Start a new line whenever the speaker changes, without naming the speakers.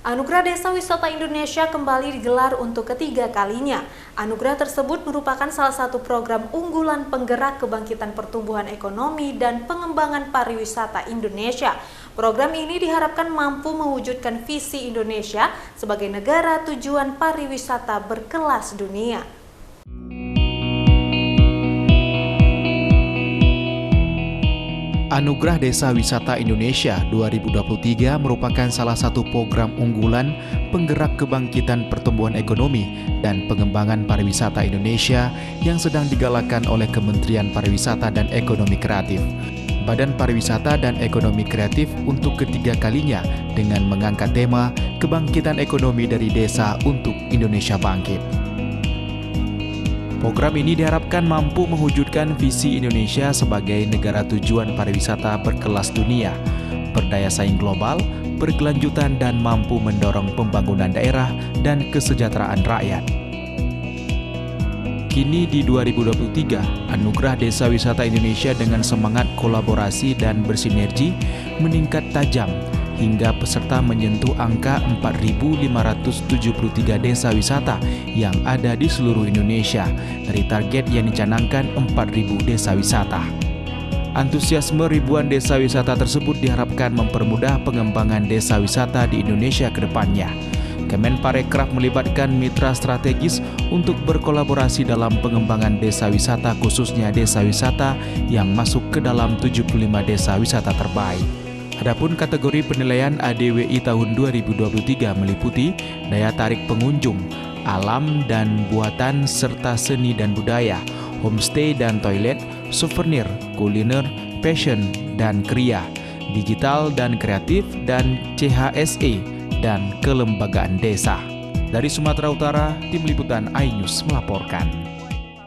Anugerah Desa Wisata Indonesia kembali digelar untuk ketiga kalinya. Anugerah tersebut merupakan salah satu program unggulan penggerak kebangkitan pertumbuhan ekonomi dan pengembangan pariwisata Indonesia. Program ini diharapkan mampu mewujudkan visi Indonesia sebagai negara tujuan pariwisata berkelas dunia.
Anugerah Desa Wisata Indonesia 2023 merupakan salah satu program unggulan penggerak kebangkitan pertumbuhan ekonomi dan pengembangan pariwisata Indonesia yang sedang digalakkan oleh Kementerian Pariwisata dan Ekonomi Kreatif, Badan Pariwisata dan Ekonomi Kreatif untuk ketiga kalinya dengan mengangkat tema Kebangkitan Ekonomi dari Desa untuk Indonesia Bangkit. Program ini diharapkan mampu mewujudkan visi Indonesia sebagai negara tujuan pariwisata berkelas dunia, berdaya saing global, berkelanjutan dan mampu mendorong pembangunan daerah dan kesejahteraan rakyat. Kini di 2023, Anugerah Desa Wisata Indonesia dengan semangat kolaborasi dan bersinergi meningkat tajam hingga peserta menyentuh angka 4.573 desa wisata yang ada di seluruh Indonesia dari target yang dicanangkan 4.000 desa wisata. Antusiasme ribuan desa wisata tersebut diharapkan mempermudah pengembangan desa wisata di Indonesia ke depannya. Kemenparekraf melibatkan mitra strategis untuk berkolaborasi dalam pengembangan desa wisata, khususnya desa wisata yang masuk ke dalam 75 desa wisata terbaik. Adapun kategori penilaian ADWI tahun 2023 meliputi daya tarik pengunjung, alam dan buatan serta seni dan budaya, homestay dan toilet, souvenir, kuliner, fashion dan kriya, digital dan kreatif, dan CHSE dan kelembagaan desa. Dari Sumatera Utara, Tim Liputan iNews melaporkan.